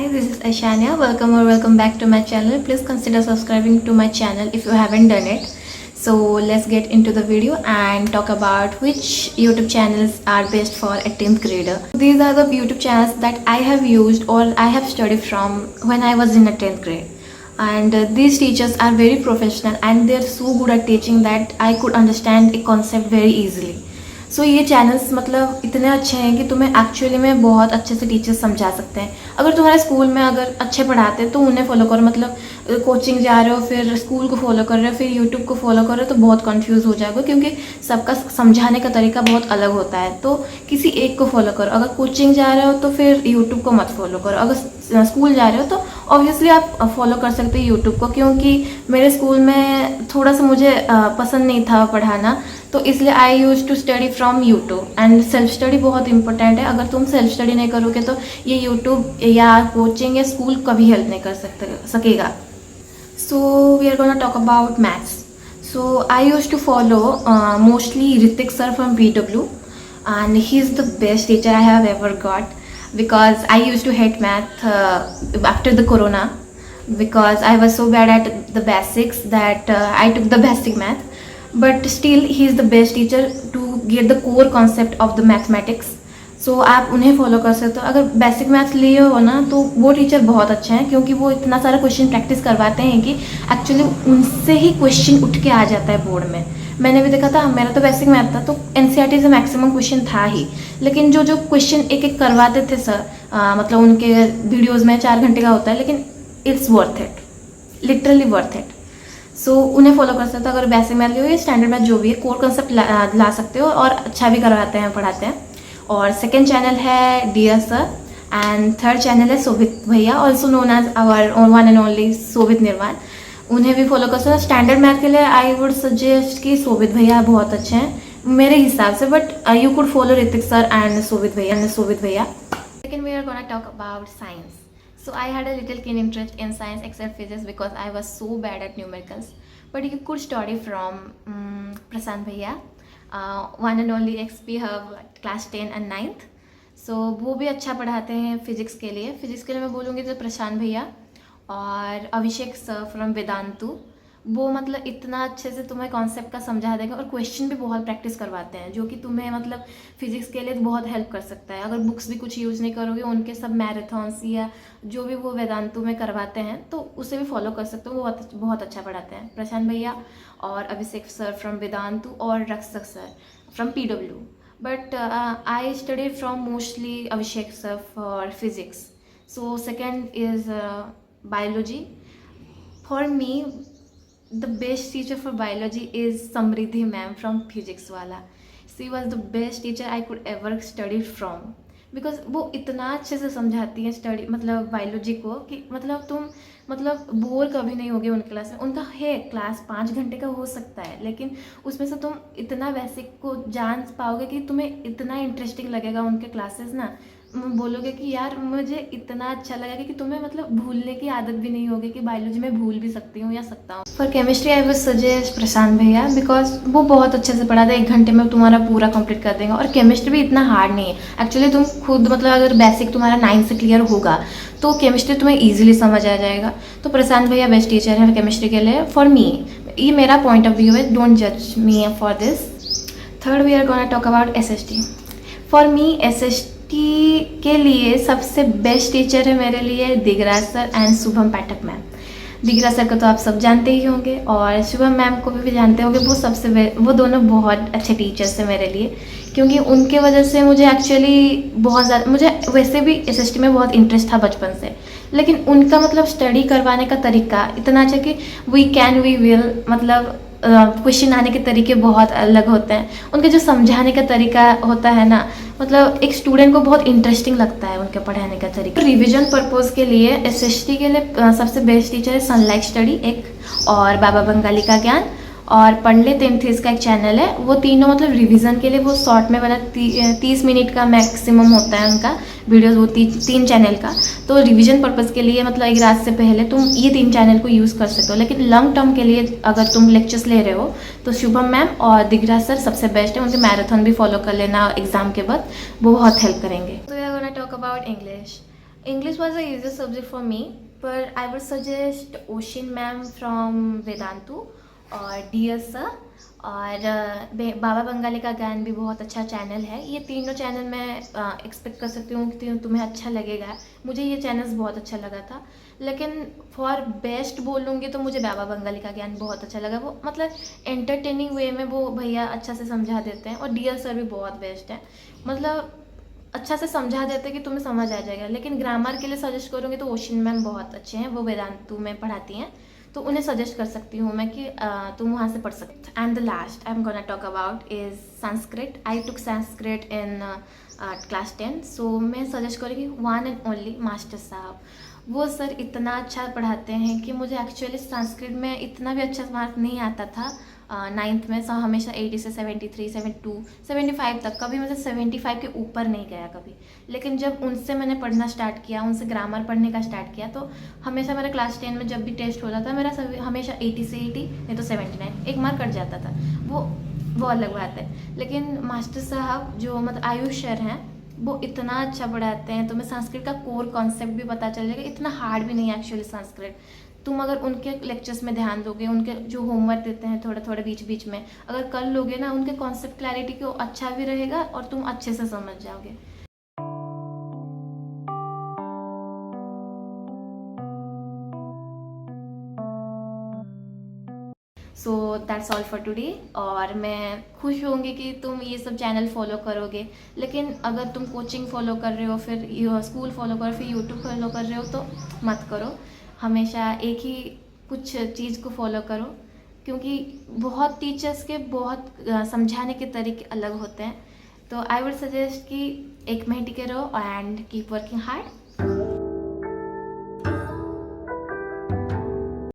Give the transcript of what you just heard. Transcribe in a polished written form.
Hi, this is Aishanya. Welcome back to my channel. Please consider subscribing to my channel if you haven't done it. So let's get into the video and talk about which YouTube channels are best for a 10th grader. These are the YouTube channels that I have used or I have studied from when I was in a 10th grade. And these teachers are very professional and they are so good at teaching that I could understand a concept very easily. सो ये channels मतलब इतने अच्छे हैं कि तुम्हें actually में बहुत अच्छे से टीचर्स समझा सकते हैं. अगर तुम्हारे स्कूल में अगर अच्छे पढ़ाते हैं तो उन्हें फॉलो करो. मतलब कोचिंग जा रहे हो फिर स्कूल को फॉलो कर रहे हो फिर यूट्यूब को फॉलो कर रहे हो तो बहुत कंफ्यूज हो जाएगा क्योंकि सबका समझाने का तरीका बहुत अलग होता है. तो किसी एक को फॉलो करो. अगर कोचिंग जा रहे हो तो फिर यूट्यूब को मत फॉलो करो. अगर स्कूल जा रहे हो तो ऑब्वियसली आप फॉलो कर सकते हो यूट्यूब को, क्योंकि मेरे स्कूल में थोड़ा सा मुझे पसंद नहीं था पढ़ाना, तो इसलिए I use to study from YouTube. And self study बहुत इंपॉर्टेंट है. अगर तुम सेल्फ स्टडी नहीं करोगे तो ये यूट्यूब या कोचिंग या स्कूल कभी हेल्प नहीं कर सकेगा. So we are gonna talk about maths. So I use to follow mostly Ritik sir from PW and he is the best teacher I have ever got, because I used to hate math after the corona because I was so bad at the basics that I took the basic math. But still he is the best teacher to get the core concept of the mathematics. So आप उन्हें follow कर सकते हो. अगर basic maths लिए हो ना तो वो टीचर बहुत अच्छे हैं, क्योंकि वो इतना सारा क्वेश्चन प्रैक्टिस करवाते हैं कि एक्चुअली उनसे ही क्वेश्चन उठ के आ जाता है बोर्ड में. मैंने भी देखा था, मेरा तो बेसिक मैथ था तो NCERT से मैक्सिमम क्वेश्चन था ही, लेकिन जो जो क्वेश्चन एक एक करवाते थे सर, मतलब उनके वीडियोज़ में 4 घंटे का होता है, लेकिन it's worth it, literally worth it. So उन्हें फॉलो कर सकते हो. अगर बेसिक मैथ लियो या स्टैंडर्ड मैथ जो भी है, कोर कंसेप्ट ला सकते हो और अच्छा भी करवाते हैं, पढ़ाते हैं. और सेकेंड चैनल है dear sir and third channel है Shobhit bhaiya, also known as our one and only Shobhit Nirwan. उन्हें भी फॉलो कर सकते हो. स्टैंडर्ड मैथ के लिए आई वुड सजेस्ट कि शोभित भैया बहुत अच्छे हैं मेरे हिसाब से, but you could follow Ritik sir and Shobhit bhaiya. Second we are gonna talk about science. So I had a little keen interest in science except physics because I was so bad at numericals. But you could study from Prashant Bhaiya, one and only XP have class 10 and 9th. So वो भी अच्छा पढ़ाते हैं physics के लिए. मैं बोलूँगी तो प्रशांत भैया और अभिषेक सर फ्रॉम वेदांतु. वो मतलब इतना अच्छे से तुम्हें कॉन्सेप्ट का समझा देगा और क्वेश्चन भी बहुत प्रैक्टिस करवाते हैं, जो कि तुम्हें मतलब फिजिक्स के लिए बहुत हेल्प कर सकता है. अगर बुक्स भी कुछ यूज़ नहीं करोगे, उनके सब मैराथन्स या जो भी वो वेदांतु में करवाते हैं तो उसे भी फॉलो कर सकते हो. वो बहुत अच्छा पढ़ाते हैं प्रशांत भैया और अभिषेक सर फ्रॉम वेदांतु और रक्षक sir from PW. But I study from mostly Abhishek sir for physics. So second is biology. For me the best teacher for biology is Samriddhi ma'am from physics wala. She was the best teacher I could ever study from because वो इतना अच्छे से समझाती हैं study मतलब biology को कि मतलब तुम मतलब बोर कभी नहीं होगे उनकी क्लास में. उनका है क्लास 5 घंटे का हो सकता है, लेकिन उसमें से तुम इतना बेसिक को जान पाओगे कि तुम्हें इतना इंटरेस्टिंग लगेगा उनके क्लासेस ना. बोलोगे कि यार मुझे इतना अच्छा लगा कि तुम्हें मतलब भूलने की आदत भी नहीं होगी कि बायोलॉजी में भूल भी सकती हूँ या सकता हूँ. For chemistry I would suggest Prashant bhaiya because वो बहुत अच्छे से पढ़ाते हैं. 1 घंटे में तुम्हारा पूरा कंप्लीट कर देंगे. और केमिस्ट्री भी इतना हार्ड नहीं है एक्चुअली. तुम खुद मतलब अगर बेसिक तुम्हारा 9 से क्लियर होगा तो केमिस्ट्री तुम्हें ईजिली समझ आ जाएगा. तो प्रशांत भैया बेस्ट टीचर है केमिस्ट्री के लिए फॉर मी. ये मेरा पॉइंट ऑफ व्यू है, डोंट जज me for this. Third we are gonna talk about SST. For me SST के लिए सबसे बेस्ट टीचर है मेरे लिए Digraj sir and Shubham Pathak ma'am. Digraj sir को तो आप सब जानते ही होंगे और शुभम मैम को भी जानते होंगे. वो दोनों बहुत अच्छे टीचर्स हैं मेरे लिए, क्योंकि उनके वजह से मुझे एक्चुअली बहुत ज़्यादा मुझे वैसे भी SST में बहुत इंटरेस्ट था बचपन से, लेकिन उनका मतलब स्टडी करवाने का तरीका इतना अच्छा कि वी कैन वी विल मतलब क्वेश्चन आने के तरीके बहुत अलग होते हैं. उनके जो समझाने का तरीका होता है ना, मतलब एक स्टूडेंट को बहुत इंटरेस्टिंग लगता है उनके पढ़ाने का तरीका. रिवीजन पर्पस के लिए SST के लिए सबसे बेस्ट टीचर है सनलाइट स्टडी एक, और बाबा बंगाली का ज्ञान और पंडित एंथीस का एक चैनल है. वो तीनों मतलब रिवीजन के लिए वो शॉर्ट में वाला 30 मिनट का मैक्सिमम होता है उनका वीडियोस, वो 3 चैनल का. तो रिवीजन पर्पस के लिए मतलब एक रात से पहले तुम ये 3 चैनल को यूज़ कर सकते हो. लेकिन लॉन्ग टर्म के लिए अगर तुम लेक्चर्स ले रहे हो तो शुभम मैम और दिगराज सर सबसे बेस्ट है. उनके मैराथन भी फॉलो कर लेना एग्जाम के बाद, वो बहुत हेल्प करेंगे. तो we are gonna talk about English. English was the easiest subject for me, but I would suggest Oshin ma'am from Vedantu और डियर सर और बाबा बंगाली का गान भी बहुत अच्छा चैनल है। ये तीनों चैनल मैं एक्सपेक्ट कर सकती हूँ कि तुम्हें अच्छा लगेगा। मुझे ये चैनल्स बहुत अच्छा लगा था, लेकिन फॉर बेस्ट बोलूँगी तो मुझे बाबा बंगाली का ज्ञान बहुत अच्छा लगा। वो मतलब एंटरटेनिंग वे में वो भैया अच्छा से समझा देते हैं, और डियर सर भी बहुत बेस्ट है। मतलब अच्छा से समझा देते हैं कि तुम्हें समझ आ जाएगा। लेकिन ग्रामर के लिए सजेस्ट करूँगी तो ओशन मैम बहुत अच्छे हैं, वो वेदांतु में पढ़ाती हैं, तो उन्हें सजेस्ट कर सकती हूँ मैं कि तुम वहाँ से पढ़ सकते। And the last I am gonna talk about is Sanskrit. I took Sanskrit in class 10, सो मैं सजेस्ट करूँगी वन एंड ओनली मास्टर साहब। वो सर इतना अच्छा पढ़ाते हैं कि मुझे एक्चुअली संस्कृत में इतना भी अच्छा मार्क नहीं आता था। नाइन्थ में हमेशा 80 से 73, 72, 75 तक, कभी मतलब 75 के ऊपर नहीं गया कभी। लेकिन जब उनसे मैंने पढ़ना स्टार्ट किया, उनसे ग्रामर पढ़ने का स्टार्ट किया, तो हमेशा मेरा क्लास 10 में जब भी टेस्ट होता था मेरा हमेशा 80 से 80 नहीं तो 79, एक मार्क कट जाता था। वो अलग बात है। लेकिन मास्टर साहब जो मतलब आयुष सर हैं, वो इतना अच्छा पढ़ाते हैं, तुम्हें संस्कृत का कोर कॉन्सेप्ट भी पता चल जाएगा। इतना हार्ड भी नहीं है एक्चुअली संस्कृत। तुम अगर उनके लेक्चर्स में ध्यान दोगे, उनके जो होमवर्क देते हैं थोड़े थोड़े बीच बीच में अगर कर लोगे ना, उनके कॉन्सेप्ट क्लैरिटी को अच्छा भी रहेगा और तुम अच्छे से समझ जाओगे। So that's all for today. और मैं खुश होंगी कि तुम ये सब चैनल फॉलो करोगे। लेकिन अगर तुम कोचिंग फॉलो कर रहे हो, फिर स्कूल फॉलो करो, फिर यूट्यूब फॉलो कर रहे हो तो मत करो। हमेशा एक ही कुछ चीज़ को फॉलो करो, क्योंकि बहुत टीचर्स के बहुत समझाने के तरीके अलग होते हैं। तो आई वुड सजेस्ट कि एक में टिके रहो एंड कीप वर्किंग हार्ड।